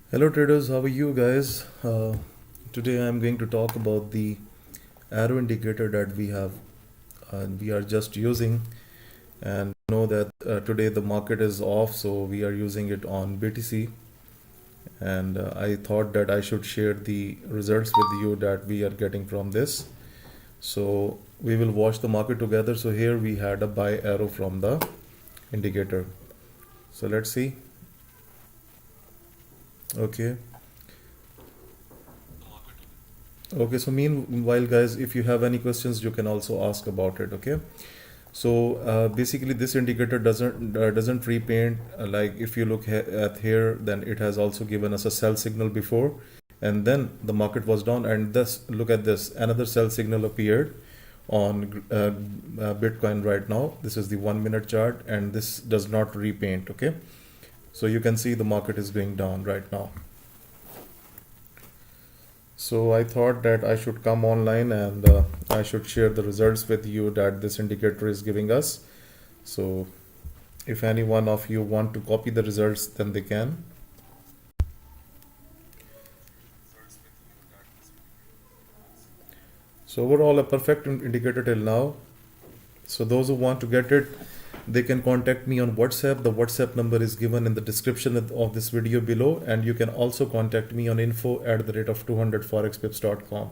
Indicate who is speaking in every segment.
Speaker 1: Hello traders, how are you guys? Today I'm going to talk about the arrow indicator that we are just using, and know that today the market is off, so we are using it on BTC, and I thought that I should share the results with you that we are getting from this. So we will watch the market together. So here we had a buy arrow from the indicator. So let's see. Okay. Okay, so meanwhile, guys, if you have any questions, you can also ask about it. Okay, so basically, this indicator doesn't repaint. Like if you look at here, then it has also given us a sell signal before, and then the market was down. And this, look at this, another sell signal appeared on Bitcoin right now. This is the 1 minute chart, and this does not repaint. Okay, so you can see the market is going down right now. So I thought that I should come online and I should share the results with you that this indicator is giving us. So if any one of you want to copy the results, then they can. So overall, a perfect indicator till now. So those who want to get it, they can contact me on WhatsApp. The WhatsApp number is given in the description of this video below, and you can also contact me on info@200forexpips.com.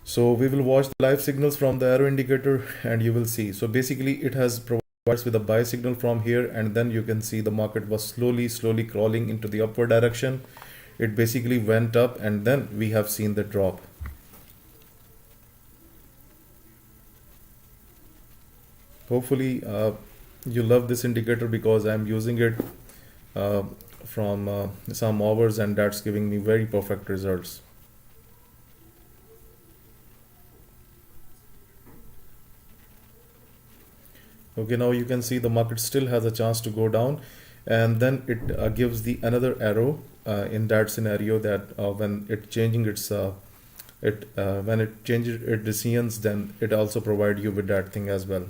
Speaker 1: So we will watch the live signals from the arrow indicator, and you will see. So basically it has provides with a buy signal from here, and then you can see the market was slowly crawling into the upward direction. It basically went up, and then we have seen the drop. Hopefully you love this indicator because I'm using it from some hours, and that's giving me very perfect results. Okay, now you can see the market still has a chance to go down, and then it gives the another arrow in that scenario that when it changing its when it changes its decisions, then it also provide you with that thing as well.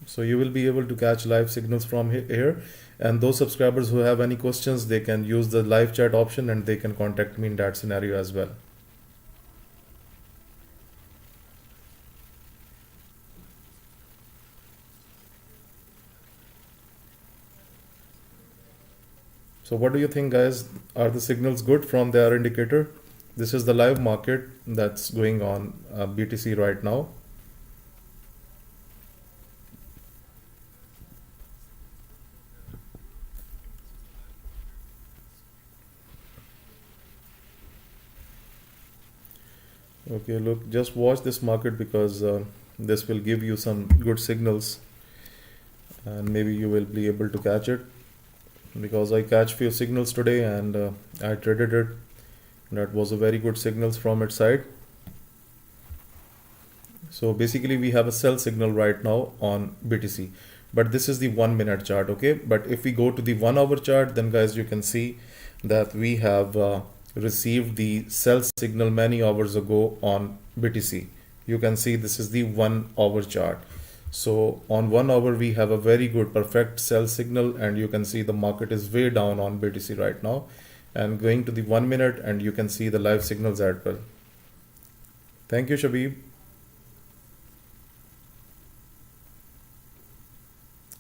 Speaker 1: So you will be able to catch live signals from here, and those subscribers who have any questions, they can use the live chat option and they can contact me in that scenario as well. So what do you think, guys? Are the signals good from the R indicator? This is the live market that's going on BTC right now. Okay, look, just watch this market because this will give you some good signals, and maybe you will be able to catch it, because I catch few signals today, and I traded it. That was a very good signals from its side. So basically we have a sell signal right now on BTC, but this is the 1 minute chart. Okay, but if we go to the 1 hour chart, then guys, you can see that we have received the sell signal many hours ago on BTC. You can see this is the 1 hour chart. So on 1 hour we have a very good perfect sell signal, and you can see the market is way down on BTC right now. And going to the 1 minute, and you can see the live signals as well. Thank you, Shabib.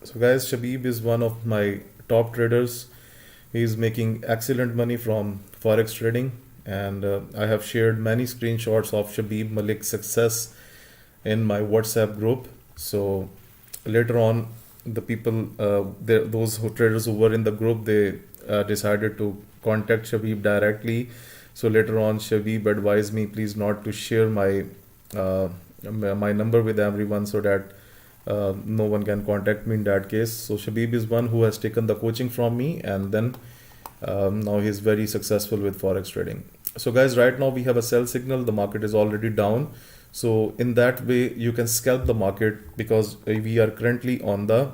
Speaker 1: So guys, Shabib is one of my top traders. He is making excellent money from Forex trading, and I have shared many screenshots of Shabib Malik's success in my WhatsApp group. So later on, the people, those traders who were in the group, they decided to contact Shabib directly. So later on, Shabib advised me please not to share my my number with everyone, so that no one can contact me in that case. So Shabib is one who has taken the coaching from me, and then now he's very successful with Forex trading. So guys, right now we have a sell signal. The market is already down. So in that way, you can scalp the market because we are currently on the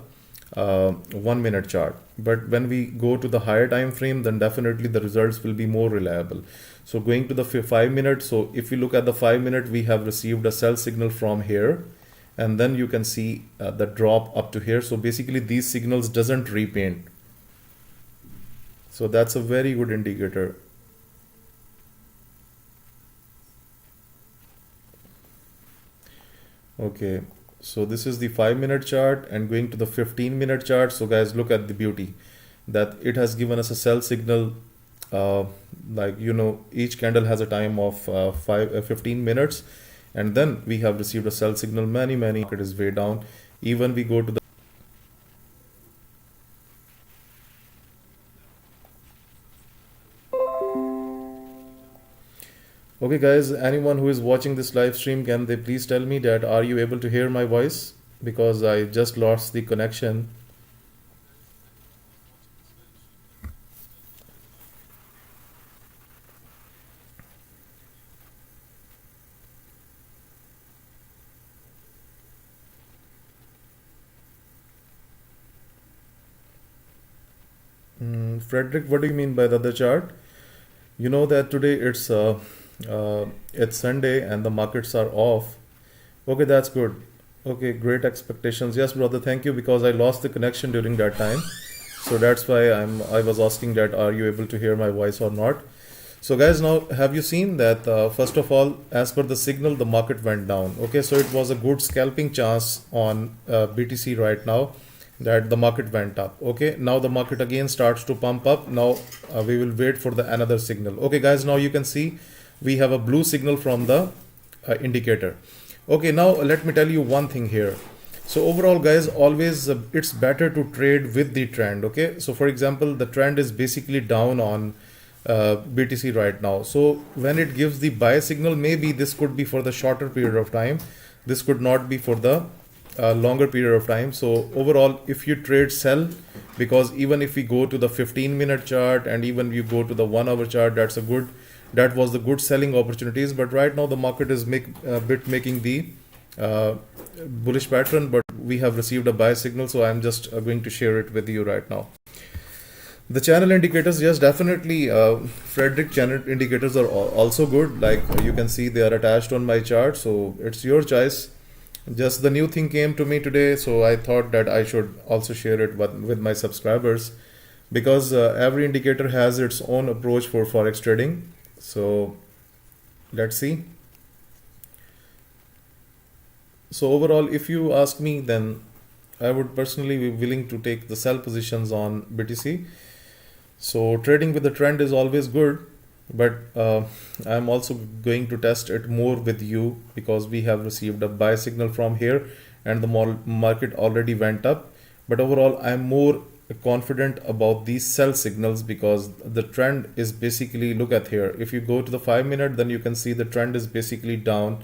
Speaker 1: 1 minute chart. But when we go to the higher time frame, then definitely the results will be more reliable. So going to the 5 minute. So if you look at the 5 minute, we have received a sell signal from here, and then you can see the drop up to here. So basically these signals doesn't repaint. So that's a very good indicator. Okay, so this is the 5-minute chart and going to the 15-minute chart. So guys, look at the beauty that it has given us a sell signal. Like, you know, each candle has a time of 15 minutes, and then we have received a sell signal. Many market is way down. Even we go to the okay guys, anyone who is watching this live stream, can they please tell me that are you able to hear my voice, because I just lost the connection. Frederick, what do you mean by the other chart? You know that today it's Sunday and the markets are off. Okay, that's good. Okay, great expectations. Yes, brother, thank you, because I lost the connection during that time. So that's why I was asking that are you able to hear my voice or not. So guys, now have you seen that first of all, as per the signal, the market went down. Okay, so it was a good scalping chance on BTC right now, that the market went up. Okay, now the market again starts to pump up. Now we will wait for the another signal. Okay guys, now you can see we have a blue signal from the indicator. Okay, now let me tell you one thing here. So overall guys, always it's better to trade with the trend. Okay, so for example, the trend is basically down on BTC right now. So when it gives the buy signal, maybe this could be for the shorter period of time, this could not be for the longer period of time. So overall, if you trade sell, because even if we go to the 15-minute chart and even you go to the 1-hour chart, that was the good selling opportunities. But right now the market is making the bullish pattern, but we have received a buy signal, so I'm just going to share it with you right now. The channel indicators, yes, definitely, Frederick, channel indicators are also good. Like you can see, they are attached on my chart, so it's your choice. Just the new thing came to me today, so I thought that I should also share it with my subscribers, because every indicator has its own approach for Forex trading. So let's see. So overall, if you ask me, then I would personally be willing to take the sell positions on BTC. So trading with the trend is always good, but I'm also going to test it more with you, because we have received a buy signal from here and the market already went up. But overall, I'm more confident about these sell signals, because the trend is basically, look at here, if you go to the 5-minute, then you can see the trend is basically down.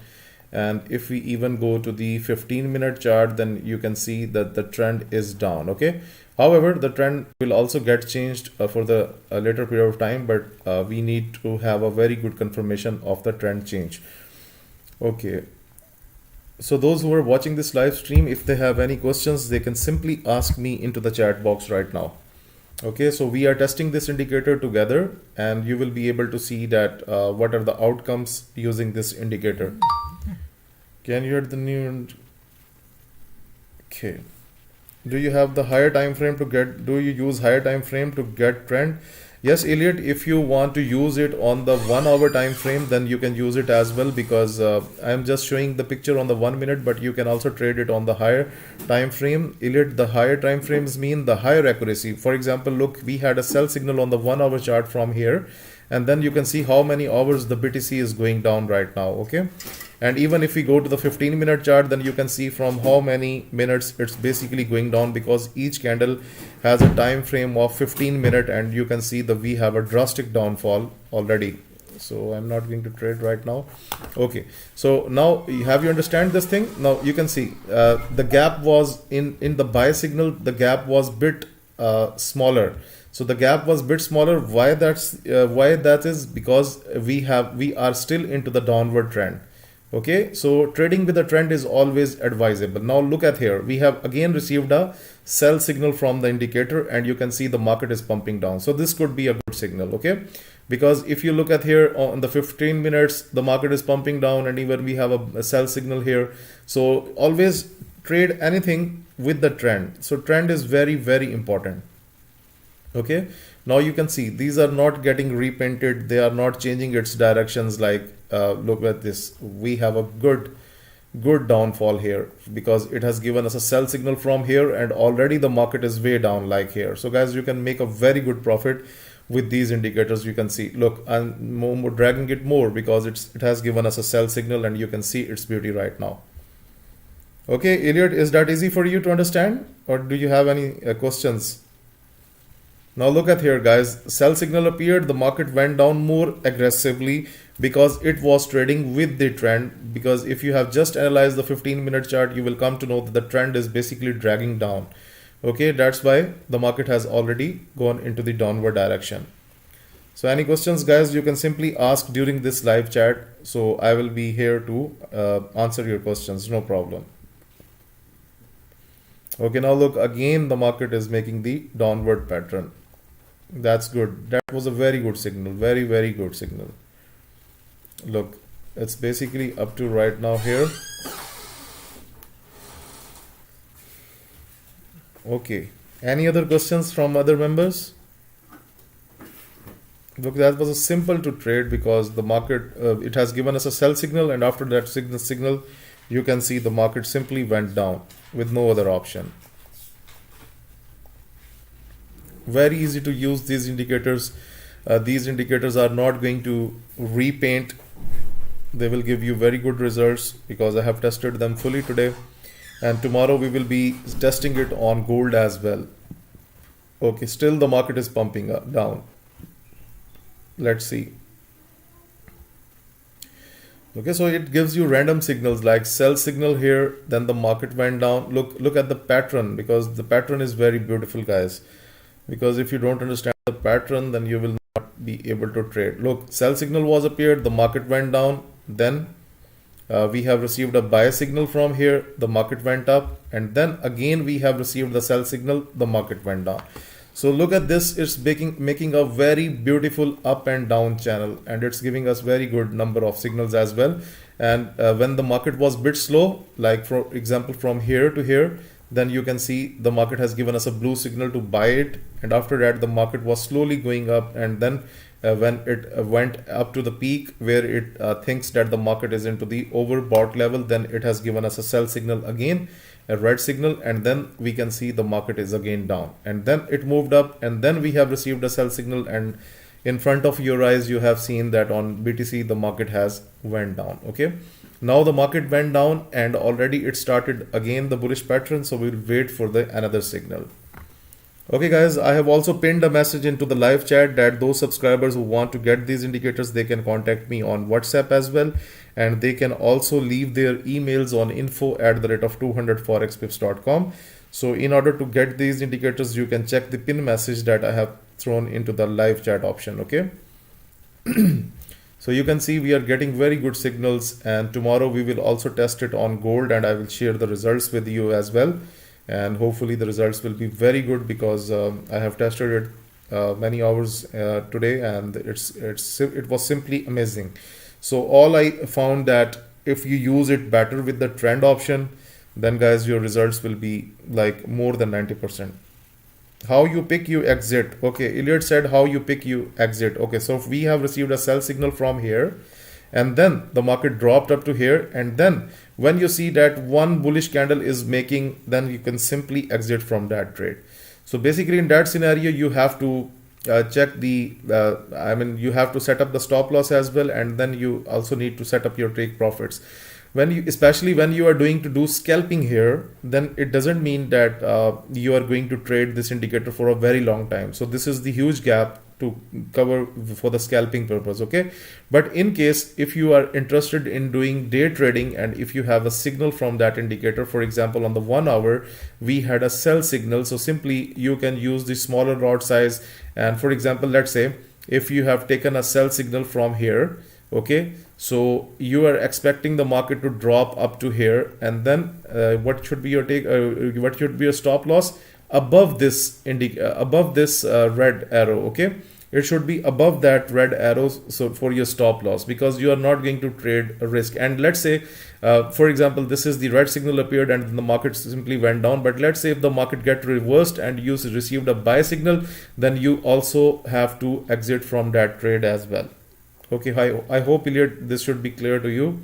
Speaker 1: And if we even go to the 15-minute chart, then you can see that the trend is down. Okay, however, the trend will also get changed for the later period of time, but we need to have a very good confirmation of the trend change. Okay, so those who are watching this live stream, if they have any questions, they can simply ask me into the chat box right now. Okay, so we are testing this indicator together, and you will be able to see that what are the outcomes using this indicator. Can you hear the new? Okay. Do you have the higher time frame to get? Do you use higher time frame to get trend? Yes, Elliot. If you want to use it on the 1-hour time frame, then you can use it as well, because I'm just showing the picture on the 1 minute, but you can also trade it on the higher time frame. Elliot, the higher time frames mean the higher accuracy. For example, look, we had a sell signal on the 1-hour chart from here, and then you can see how many hours the BTC is going down right now. Okay, and even if we go to the 15-minute chart, then you can see from how many minutes it's basically going down, because each candle has a time frame of 15 minutes, and you can see that we have a drastic downfall already. So I'm not going to trade right now. Okay, so now have you understand this thing? Now you can see the gap was in the buy signal, the gap was bit smaller. So the gap was bit smaller. Why that is? Because we are still into the downward trend. Okay, so trading with a trend is always advisable. Now look at here, we have again received a sell signal from the indicator, and you can see the market is pumping down. So this could be a good signal, okay? Because if you look at here on the 15 minutes, the market is pumping down, and even we have a sell signal here. So always trade anything with the trend. So trend is very, very important. Okay, now you can see these are not getting repainted, they are not changing its directions. Like look at this, we have a good downfall here because it has given us a sell signal from here, and already the market is way down like here. So guys, you can make a very good profit with these indicators. You can see, look, I'm more dragging it more because it has given us a sell signal, and you can see its beauty right now. Okay, Elliot, is that easy for you to understand, or do you have any questions? Now look at here, guys, sell signal appeared, the market went down more aggressively because it was trading with the trend. Because if you have just analyzed the 15-minute chart, you will come to know that the trend is basically dragging down. Okay, that's why the market has already gone into the downward direction. So any questions, guys, you can simply ask during this live chat. So I will be here to answer your questions, no problem. Okay, now look, again the market is making the downward pattern. That's good. That was a very good signal, very, very good signal. Look, it's basically up to right now here. Okay, any other questions from other members? Look, that was a simple to trade because the market, it has given us a sell signal, and after that signal, you can see the market simply went down with no other option. Very easy to use these indicators. These indicators are not going to repaint. They will give you very good results because I have tested them fully today, and tomorrow we will be testing it on gold as well. Okay, still the market is pumping up, down. Let's see. Okay, so it gives you random signals like sell signal here, then the market went down. Look at the pattern, because the pattern is very beautiful, guys. Because if you don't understand the pattern, then you will not be able to trade. Look, sell signal was appeared, the market went down, then we have received a buy signal from here, the market went up, and then again we have received the sell signal, the market went down. So look at this, it's making a very beautiful up and down channel, and it's giving us very good number of signals as well. And when the market was a bit slow, like for example from here to here, then you can see the market has given us a blue signal to buy it, and after that the market was slowly going up, and then when it went up to the peak where it thinks that the market is into the overbought level, then it has given us a sell signal again, a red signal, and then we can see the market is again down, and then it moved up, and then we have received a sell signal, and in front of your eyes you have seen that on BTC the market has went down. Okay, now the market went down and already it started again the bullish pattern, so we'll wait for the another signal. Okay guys, I have also pinned a message into the live chat that those subscribers who want to get these indicators, they can contact me on WhatsApp as well, and they can also leave their emails on info@200forexpips.com. So in order to get these indicators, you can check the pin message that I have thrown into the live chat option. Okay. So you can see we are getting very good signals, and tomorrow we will also test it on gold, and I will share the results with you as well. And hopefully the results will be very good because I have tested it many hours today, and it was simply amazing. So all I found that if you use it better with the trend option, then guys your results will be like more than 90%. How you pick, you exit. Okay, Elliot said how you pick, you exit. Okay, so we have received a sell signal from here, and then the market dropped up to here, and then when you see that one bullish candle is making, then you can simply exit from that trade. So basically in that scenario you have to check the you have to set up the stop loss as well, and then you also need to set up your take profits. Especially when you are doing to do scalping here, then it doesn't mean that you are going to trade this indicator for a very long time. So this is the huge gap to cover for the scalping purpose. Okay, but in case if you are interested in doing day trading, and if you have a signal from that indicator, for example on the 1 hour we had a sell signal, so simply you can use the smaller lot size. And for example, let's say if you have taken a sell signal from here, okay, So you are expecting the market to drop up to here, and then what should be your take? What should be your stop loss? Above this red arrow, okay? It should be above that red arrow, so for your stop loss, because you are not going to trade a risk. And let's say, for example, this is the red signal appeared and the market simply went down. But let's say if the market get reversed and you received a buy signal, then you also have to exit from that trade as well. Okay, I hope Elliot, this should be clear to you.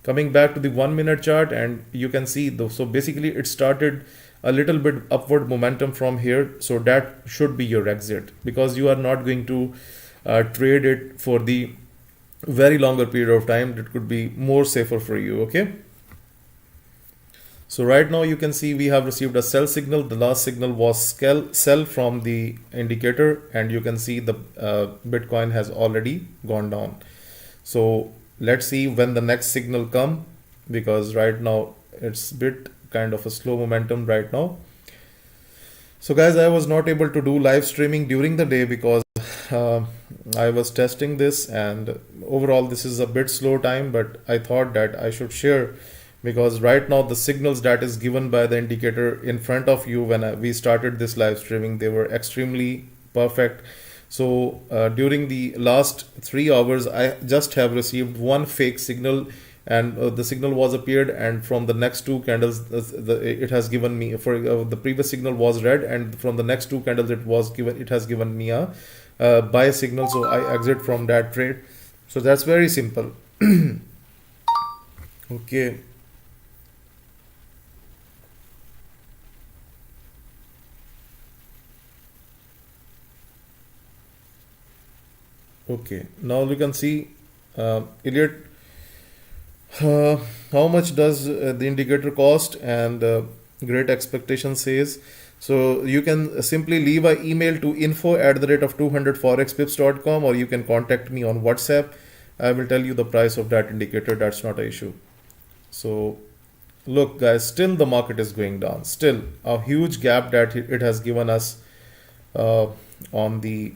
Speaker 1: Coming back to the 1 minute chart, and you can see so basically it started a little bit upward momentum from here, so that should be your exit, because you are not going to trade it for the very longer period of time. That could be more safer for you. Okay, so right now you can see we have received a sell signal. The last signal was sell from the indicator, and you can see the Bitcoin has already gone down. So let's see when the next signal come, because right now it's bit kind of a slow momentum right now. So guys, I was not able to do live streaming during the day because I was testing this, and overall this is a bit slow time, but I thought that I should share, because right now the signals that is given by the indicator in front of you when we started this live streaming, they were extremely perfect. So during the last 3 hours, I just have received one fake signal, and the signal was appeared, and from the next 2 candles it has given me, for the previous signal was red, and from the next 2 candles it has given me a buy signal, so I exit from that trade. So that's very simple. Okay. Okay, now you can see, Elliot, how much does the indicator cost, and great expectation says. So you can simply leave an email to info@200forexpips.com, or you can contact me on WhatsApp. I will tell you the price of that indicator. That's not an issue. So look guys, still the market is going down, still a huge gap that it has given us uh, on the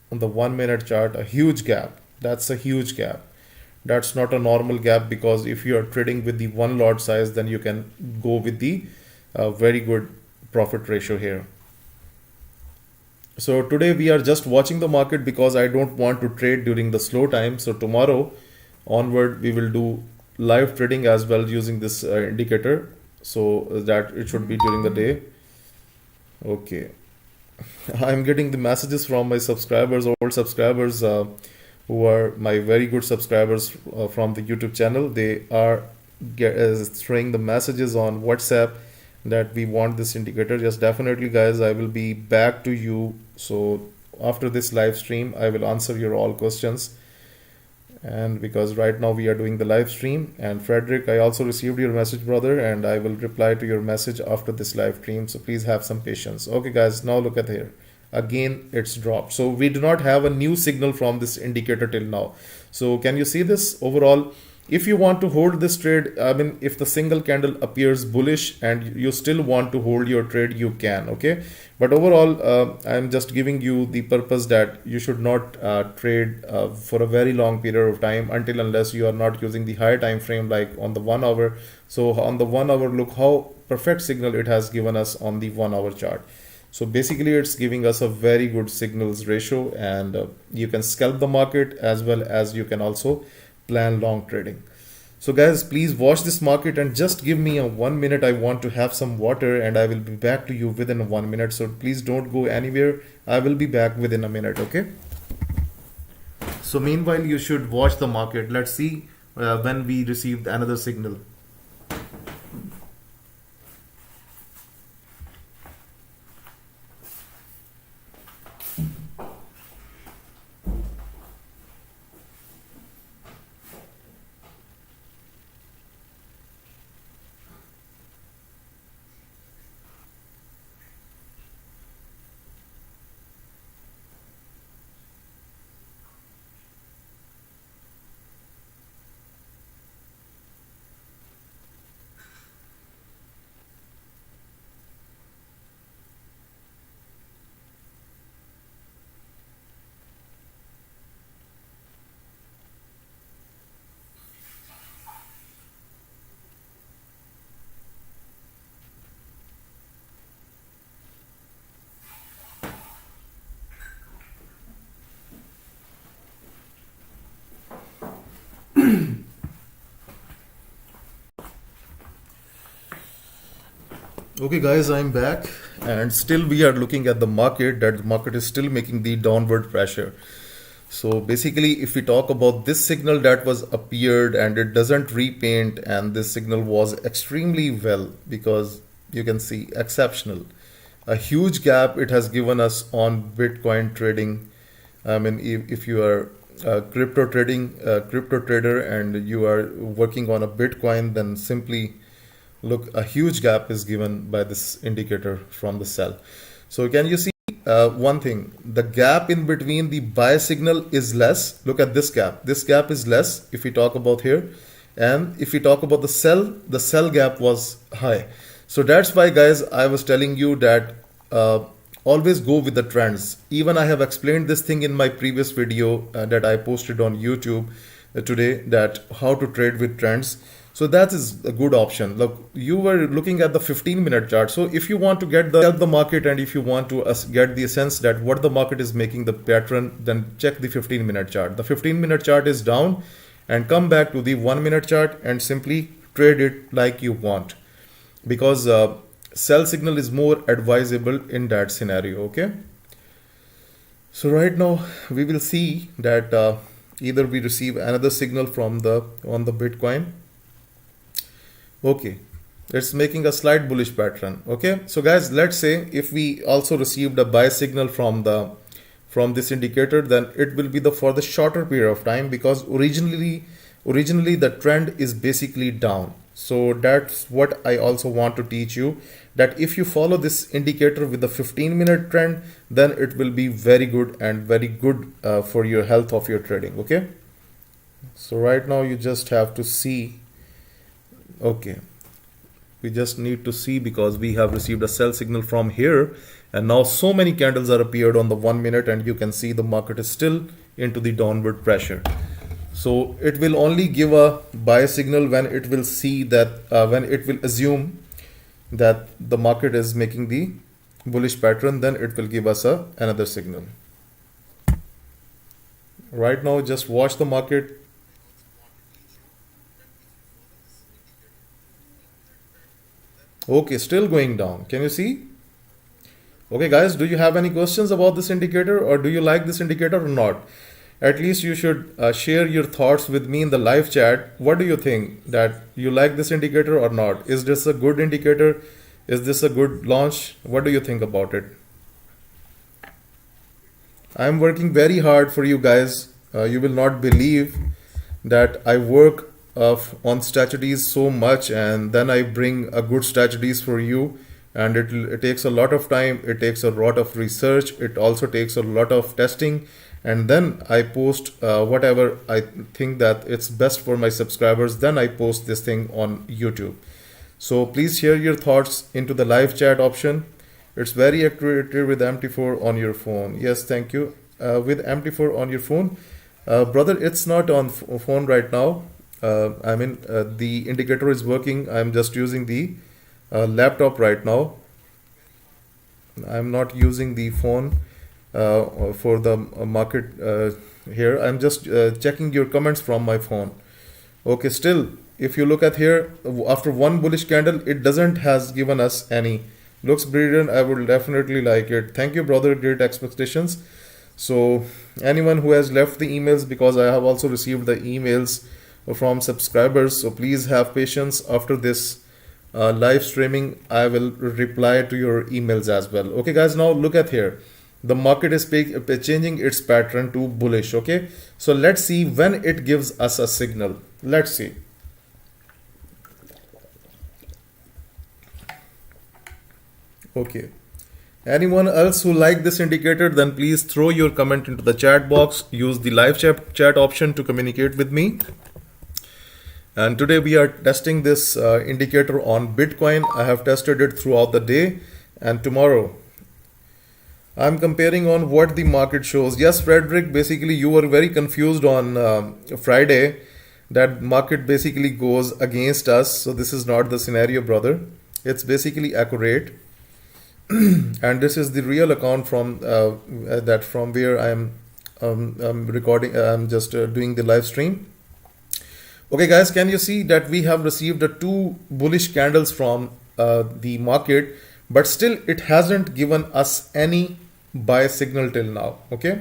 Speaker 1: 1 minute chart, a huge gap. That's a huge gap. That's not a normal gap, because if you are trading with the one lot size, then you can go with the very good profit ratio here. So today we are just watching the market because I don't want to trade during the slow time. So tomorrow onward we will do live trading as well using this indicator, so that it should be during the day. Okay. I'm getting the messages from my subscribers, old subscribers, who are my very good subscribers from the YouTube channel. They are throwing the messages on WhatsApp that we want this indicator. Yes, definitely, guys. I will be back to you. So after this live stream, I will answer your all questions. And because right now we are doing the live stream, and Frederick, I also received your message, brother, and I will reply to your message after this live stream, so please have some patience. Okay guys, now look at here, again it's dropped. So we do not have a new signal from this indicator till now. So can you see this? Overall, if you want to hold this trade, I mean, if the single candle appears bullish and you still want to hold your trade, you can. Okay, but overall, I'm just giving you the purpose that you should not trade for a very long period of time, until unless you are not using the higher time frame, like on the 1 hour. So on the 1 hour, look how perfect signal it has given us on the 1 hour chart. So basically it's giving us a very good signals ratio, and you can scalp the market as well as you can also plan long trading. So guys, please watch this market and just give me a 1 minute. I want to have some water, and I will be back to you within 1 minute. So please don't go anywhere. I will be back within a minute. Okay. So meanwhile, you should watch the market. Let's see when we received another signal. Okay guys, I'm back and still we are looking at the market, that the market is still making the downward pressure. So basically if we talk about this signal that was appeared and it doesn't repaint, and this signal was extremely well, because you can see exceptional. A huge gap it has given us on Bitcoin trading. I mean, if you are a crypto trader and you are working on a Bitcoin, then simply look, a huge gap is given by this indicator from the sell. So can you see one thing? The gap in between the buy signal is less. Look at this gap. This gap is less if we talk about here. And if we talk about the sell gap was high. So that's why, guys, I was telling you that always go with the trends. Even I have explained this thing in my previous video that I posted on YouTube today, that how to trade with trends. So that is a good option. Look, you were looking at the 15-minute chart. So if you want to get the market, and if you want to get the sense that what the market is making the pattern, then check the 15-minute chart. The 15-minute chart is down, and come back to the 1-minute chart and simply trade it like you want, because sell signal is more advisable in that scenario. Okay. So right now we will see that either we receive another signal from on the Bitcoin. Okay, it's making a slight bullish pattern. Okay, so guys, let's say if we also received a buy signal from this indicator, then it will be for the shorter period of time, because originally the trend is basically down. So that's what I also want to teach you, that if you follow this indicator with the 15-minute trend, then it will be very good and very good for your health of your trading. Okay, so right now you just have to see. Okay, we just need to see, because we have received a sell signal from here, and now so many candles are appeared on the 1 minute, and you can see the market is still into the downward pressure. So it will only give a buy signal when it will see that when it will assume that the market is making the bullish pattern, then it will give us another signal. Right now just watch the market. Okay, still going down. Can you see? Okay, guys, do you have any questions about this indicator, or do you like this indicator or not? At least you should share your thoughts with me in the live chat. What do you think? That you like this indicator or not? Is this a good indicator? Is this a good launch? What do you think about it? I'm working very hard for you guys. You will not believe that I work on strategies so much, and then I bring a good strategies for you, and it takes a lot of time, it takes a lot of research, it also takes a lot of testing, and then I post whatever I think that it's best for my subscribers, then I post this thing on YouTube. So please share your thoughts into the live chat option. It's very accurate with MT4 on your phone. Yes, thank you. With MT4 on your phone, brother, it's not on phone right now. The indicator is working. I'm just using the laptop right now. I'm not using the phone for the market here. I'm just checking your comments from my phone. Okay, still, if you look at here, after one bullish candle, it doesn't has given us any. Looks brilliant. I would definitely like it. Thank you, brother. Great expectations. So anyone who has left the emails, because I have also received the emails from subscribers, so please have patience. After this live streaming, I will reply to your emails as well. Okay, guys, now look at here. The market is changing its pattern to bullish. Okay, so let's see when it gives us a signal. Let's see. Okay, anyone else who like this indicator, then please throw your comment into the chat box. Use the live chat option to communicate with me. And today we are testing this indicator on Bitcoin. I have tested it throughout the day, and tomorrow I'm comparing on what the market shows. Yes, Frederick, basically you were very confused on Friday, that market basically goes against us. So this is not the scenario, brother. It's basically accurate. And this is the real account from from where I'm recording. I'm just doing the live stream. Okay, guys, can you see that we have received two bullish candles from the market, but still it hasn't given us any buy signal till now. Okay,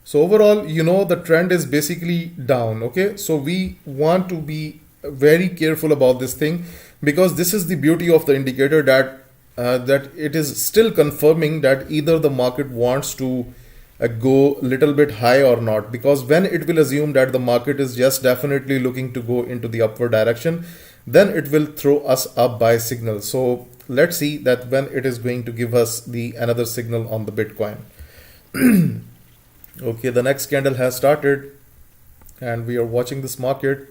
Speaker 1: so overall, the trend is basically down. Okay, so we want to be very careful about this thing, because this is the beauty of the indicator, that it is still confirming that either the market wants to go a little bit high or not. Because when it will assume that the market is just definitely looking to go into the upward direction, then it will throw us a buy signal. So let's see that when it is going to give us the another signal on the Bitcoin. Okay, the next candle has started and we are watching this market.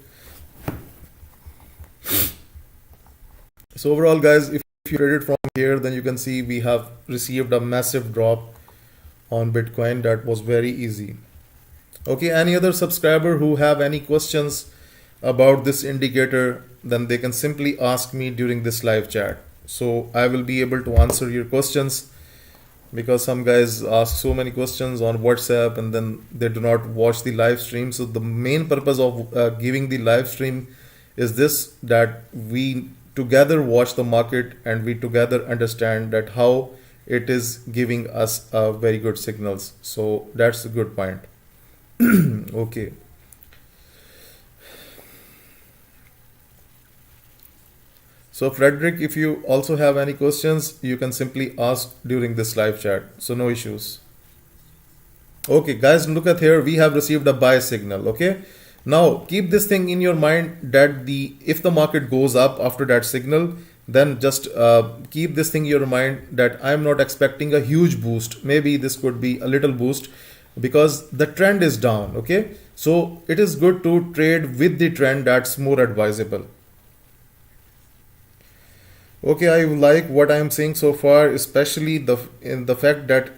Speaker 1: So overall, guys, if you trade it from here, then you can see we have received a massive drop on Bitcoin. That was very easy. Okay, any other subscriber who have any questions about this indicator, then they can simply ask me during this live chat. So I will be able to answer your questions, because some guys ask so many questions on WhatsApp and then they do not watch the live stream. So the main purpose of giving the live stream is this, that we together watch the market and we together understand that how it is giving us very good signals. So that's a good point. Okay. So Frederick, if you also have any questions, you can simply ask during this live chat. So no issues. Okay, guys, look at here. We have received a buy signal. Okay. Now keep this thing in your mind, that if the market goes up after that signal, then just keep this thing in your mind that I'm not expecting a huge boost. Maybe this could be a little boost because the trend is down. Okay. So it is good to trade with the trend. That's more advisable. Okay, I like what I am seeing so far, especially in the fact that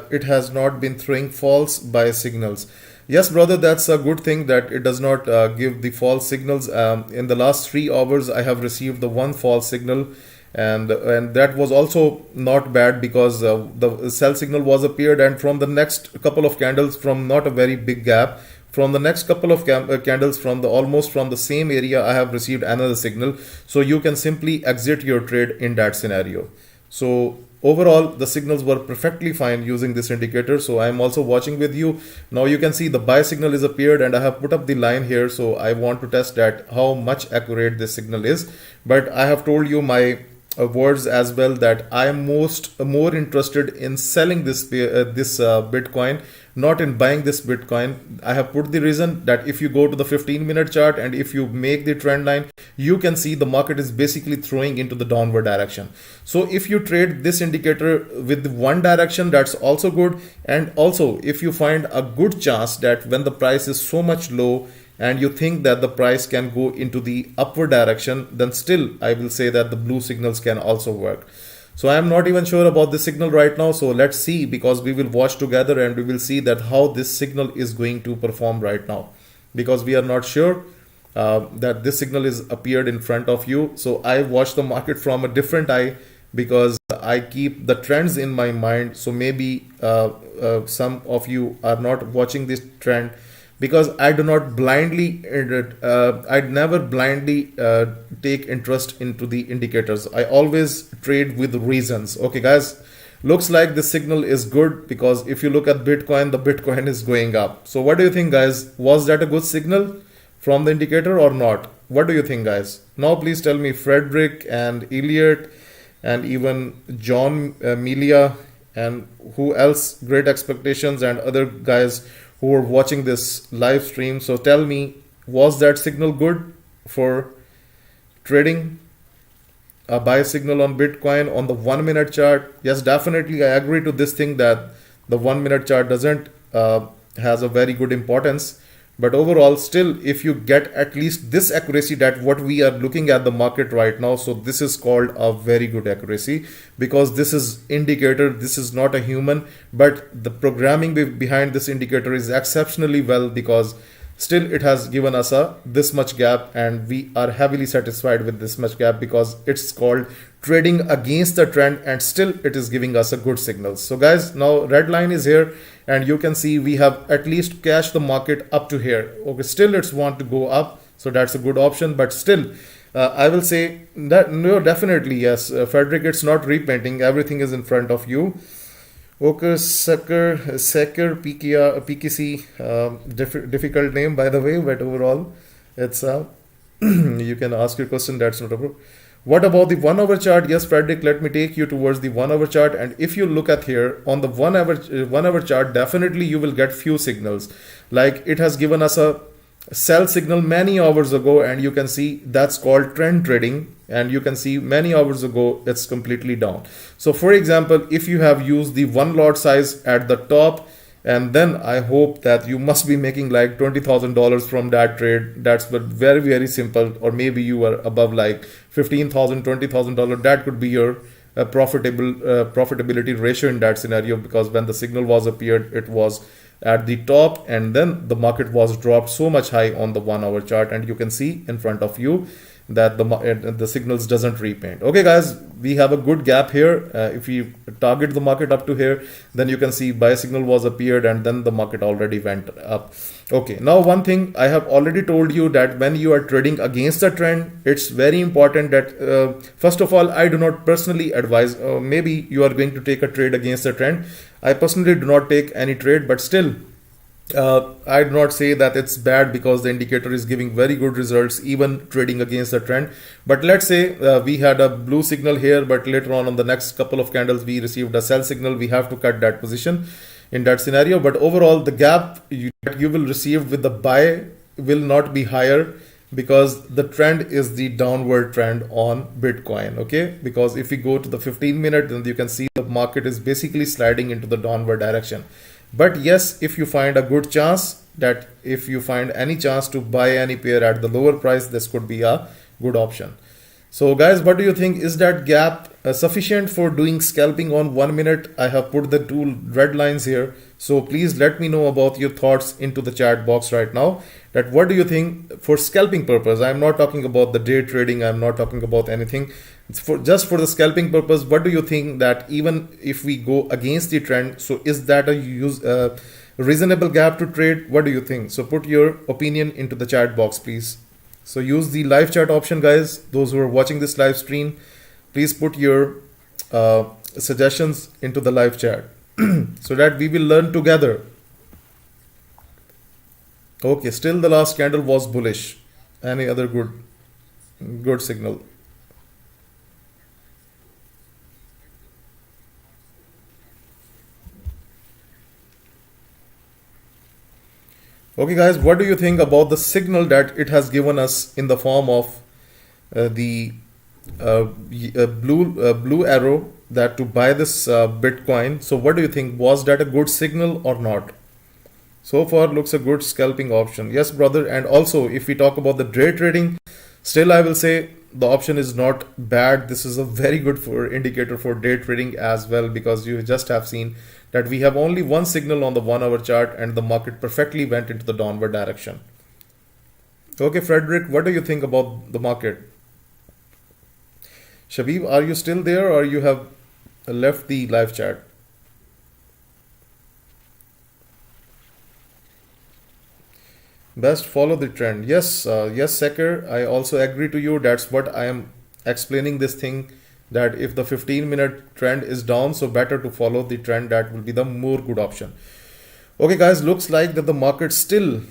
Speaker 1: it has not been throwing false buy signals. Yes, brother, that's a good thing that it does not give the false signals. In the last 3 hours, I have received the one false signal, and that was also not bad, because the sell signal was appeared, and from the next couple of candles, from not a very big gap, from the next couple of candles from almost from the same area, I have received another signal. So you can simply exit your trade in that scenario. So overall, the signals were perfectly fine using this indicator. So I am also watching with you. Now you can see the buy signal is appeared, and I have put up the line here. So I want to test that how much accurate this signal is. But I have told you my words as well, that I am more interested in selling this Bitcoin, not in buying this Bitcoin. I have put the reason that if you go to the 15-minute chart and if you make the trend line, you can see the market is basically throwing into the downward direction. So if you trade this indicator with one direction, that's also good. And also if you find a good chance that when the price is so much low and you think that the price can go into the upward direction, then still I will say that the blue signals can also work. So I am not even sure about this signal right now. So let's see, because we will watch together and we will see that how this signal is going to perform right now, because we are not sure that this signal is appeared in front of you. So I watch the market from a different eye, because I keep the trends in my mind. So maybe some of you are not watching this trend, because I do not blindly, I'd never blindly take interest into the indicators. I always trade with reasons. Okay, guys, looks like the signal is good, because if you look at Bitcoin, the Bitcoin is going up. So what do you think, guys? Was that a good signal from the indicator or not? What do you think, guys? Now please tell me, Frederick and Elliot and even John, Melia, and who else, Great Expectations, and other guys who are watching this live stream. So tell me, was that signal good for trading a buy signal on Bitcoin on the 1-minute chart? Yes, definitely. I agree to this thing that the 1-minute chart doesn't has a very good importance. But overall, still, if you get at least this accuracy, that what we are looking at the market right now, so this is called a very good accuracy, because this is indicator, this is not a human, but the programming behind this indicator is exceptionally well, because still it has given us this much gap, and we are heavily satisfied with this much gap, because it's called trading against the trend, and still it is giving us a good signal. So guys, now red line is here, and you can see we have at least cashed the market up to here. Okay, still it's want to go up, so that's a good option, but still I will say that no, definitely yes, Frederick. It's not repainting. Everything is in front of you. Okay, Secker PKC, difficult name by the way, but overall, it's you can ask your question. That's not a problem. What about the 1 hour chart? Yes, Frederick, let me take you towards the 1 hour chart. And if you look at here on the 1 hour chart, definitely you will get few signals. Like it has given us a sell signal many hours ago, and you can see that's called trend trading. And you can see many hours ago it's completely down. So for example, if you have used the one lot size at the top, and then I hope that you must be making like $20,000 from that trade. That's but very, very simple. Or maybe you are above like $15,000, $20,000. That could be your profitability ratio in that scenario, because when the signal was appeared, it was at the top, and then the market was dropped so much high on the 1 hour chart, and you can see in front of you that the signals doesn't repaint. Okay guys, we have a good gap here. If we target the market up to here, then you can see buy signal was appeared, and then the market already went up. Okay, now one thing I have already told you, that when you are trading against the trend, it's very important that first of all, I do not personally advise, maybe you are going to take a trade against the trend. I personally do not take any trade, but still I do not say that it's bad, because the indicator is giving very good results even trading against the trend. But let's say we had a blue signal here, but later on the next couple of candles we received a sell signal. We have to cut that position in that scenario. But overall, the gap that you will receive with the buy will not be higher, because the trend is the downward trend on Bitcoin. Okay, because if we go to the 15-minute, then you can see the market is basically sliding into the downward direction. But yes, if you find a good chance, that if you find any chance to buy any pair at the lower price, this could be a good option. So guys, what do you think? Is that gap sufficient for doing scalping on 1 minute? I have put the two red lines here. So please let me know about your thoughts into the chat box right now. That what do you think for scalping purpose? I'm not talking about the day trading. I'm not talking about anything. It's for just for the scalping purpose. What do you think that even if we go against the trend, so is that a reasonable gap to trade? What do you think? So put your opinion into the chat box, please. So use the live chat option, guys. Those who are watching this live stream, please put your suggestions into the live chat so that we will learn together. Okay, still the last candle was bullish. Any other good signal? Okay guys, what do you think about the signal that it has given us in the form of the blue arrow, that to buy this Bitcoin? So what do you think? Was that a good signal or not? So far looks a good scalping option. Yes, brother. And also, if we talk about the day trading, still I will say the option is not bad. This is a very good indicator for day trading as well, because you just have seen that we have only one signal on the 1 hour chart, and the market perfectly went into the downward direction. Okay, Frederick, what do you think about the market? Shabib, are you still there, or you have left the live chat? Best follow the trend. Yes, yes, Secker, I also agree to you. That's what I am explaining this thing, that if the 15-minute trend is down, so better to follow the trend. That will be the more good option. Okay guys, looks like that the market still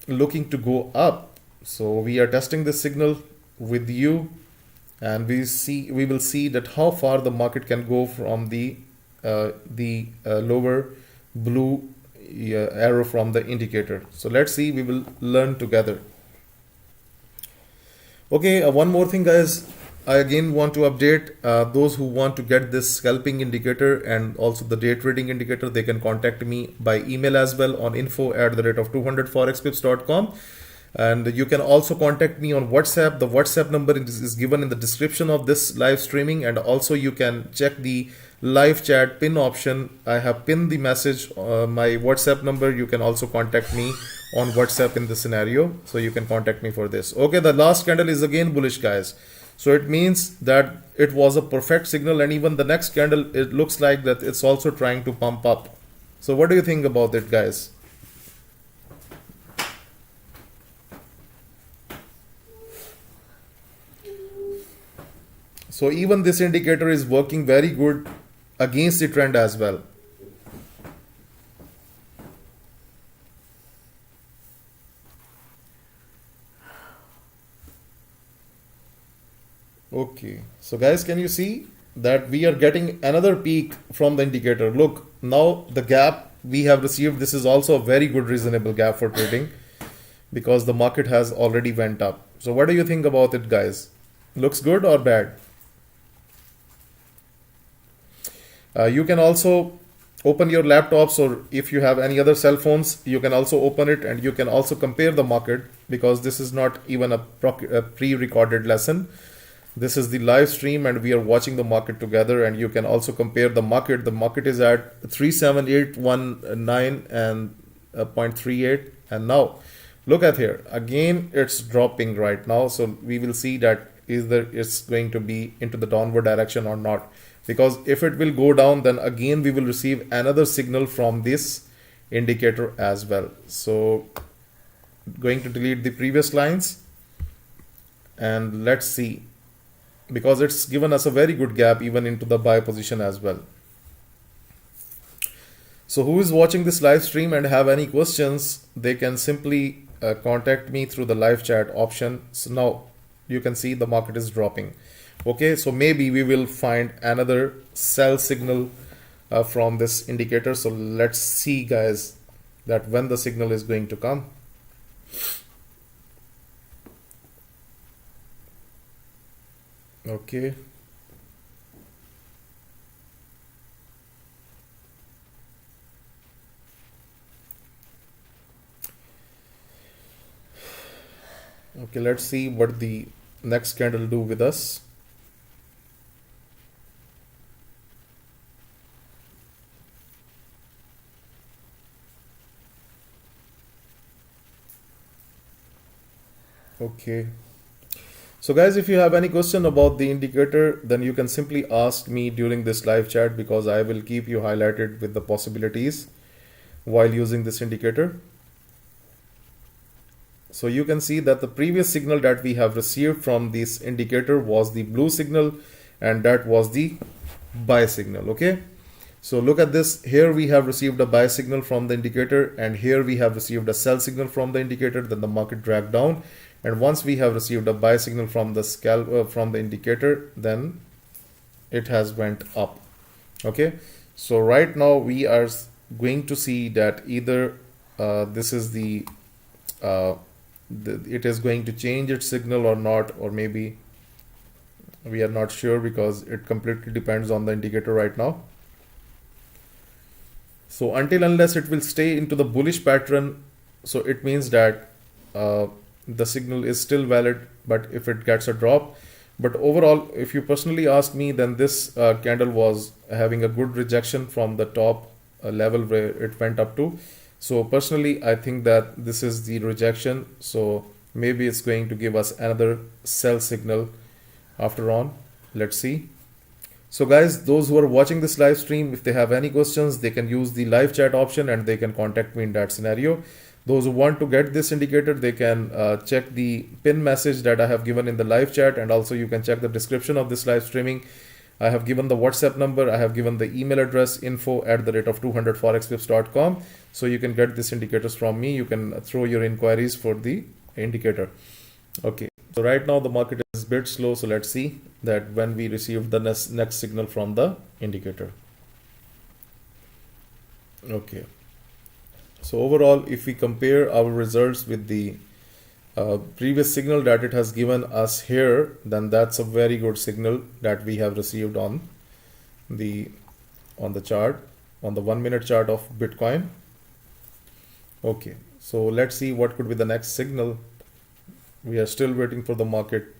Speaker 1: looking to go up. So we are testing this signal with you, and we will see that how far the market can go from the lower blue arrow from the indicator. So let's see, we will learn together. Okay, one more thing guys, I again want to update those who want to get this scalping indicator and also the day trading indicator. They can contact me by email as well on info@200forexpips.com. And you can also contact me on WhatsApp. The WhatsApp number is given in the description of this live streaming, and also you can check the live chat pin option. I have pinned the message, my WhatsApp number. You can also contact me on WhatsApp in this scenario, so you can contact me for this. Okay, the last candle is again bullish guys, so it means that it was a perfect signal, and even the next candle, it looks like that it's also trying to pump up. So what do you think about it guys? So even this indicator is working very good against the trend as well. Okay, so guys, can you see that we are getting another peak from the indicator? Look, now the gap we have received, this is also a very good reasonable gap for trading because the market has already went up. So what do you think about it, guys? Looks good or bad? You can also open your laptops, or if you have any other cell phones, you can also open it and you can also compare the market, because this is not even a pre-recorded lesson. This is the live stream and we are watching the market together, and you can also compare the market. The market is at 37819 and 0.38, and now look at here again, it's dropping right now. So we will see that either it's going to be into the downward direction or not, because if it will go down, then again we will receive another signal from this indicator as well. So going to delete the previous lines and let's see, because it's given us a very good gap even into the buy position as well. So who is watching this live stream and have any questions, they can simply contact me through the live chat option. So now you can see the market is dropping. Okay, so maybe we will find another sell signal from this indicator. So let's see, guys, that when the signal is going to come. Okay. Okay, let's see what the next candle do with us. Okay. So guys, if you have any question about the indicator, then you can simply ask me during this live chat, because I will keep you highlighted with the possibilities while using this indicator. So you can see that the previous signal that we have received from this indicator was the blue signal, and that was the buy signal. Okay. So look at this. Here we have received a buy signal from the indicator, and here we have received a sell signal from the indicator. Then the market dragged down, and once we have received a buy signal from the from the indicator, then it has went up. Okay. So right now we are going to see that either this is it is going to change its signal or not, or maybe we are not sure, because it completely depends on the indicator right now. So unless it will stay into the bullish pattern, so it means that the signal is still valid. But if it gets a drop, but overall, if you personally ask me, then this candle was having a good rejection from the top level where it went up to. So personally, I think that this is the rejection. So maybe it's going to give us another sell signal after on. Let's see. So guys, those who are watching this live stream, if they have any questions, they can use the live chat option and they can contact me in that scenario. Those who want to get this indicator, they can check the pin message that I have given in the live chat, and also you can check the description of this live streaming. I have given the WhatsApp number, I have given the email address, info@200forexpips.com. So you can get these indicators from me. You can throw your inquiries for the indicator. Okay, so right now the market is a bit slow. So let's see that when we receive the next signal from the indicator. Okay. So overall, if we compare our results with the previous signal that it has given us here, then that's a very good signal that we have received on the chart, on the 1 minute chart of Bitcoin. Okay, so let's see what could be the next signal. We are still waiting for the market.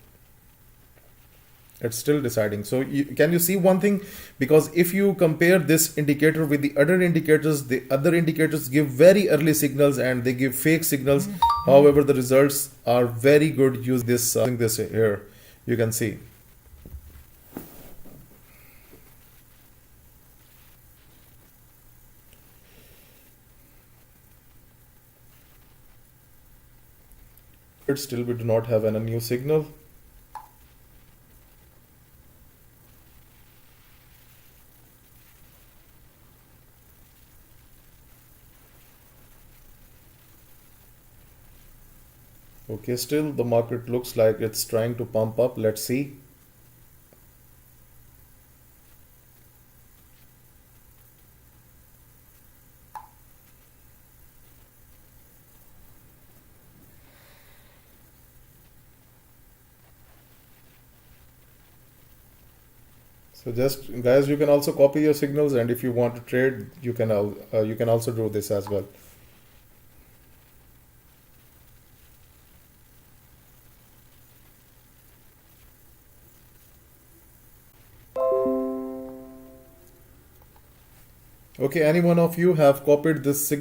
Speaker 1: It's still deciding. So can you see one thing? Because if you compare this indicator with the other indicators give very early signals and they give fake signals. However, the results are very good using this here. You can see. Still, we do not have any new signal. Okay, still the market looks like it's trying to pump up. Let's see. So just guys, you can also copy your signals, and if you want to trade, you can also do this as well. Okay, any one of you have copied this signal?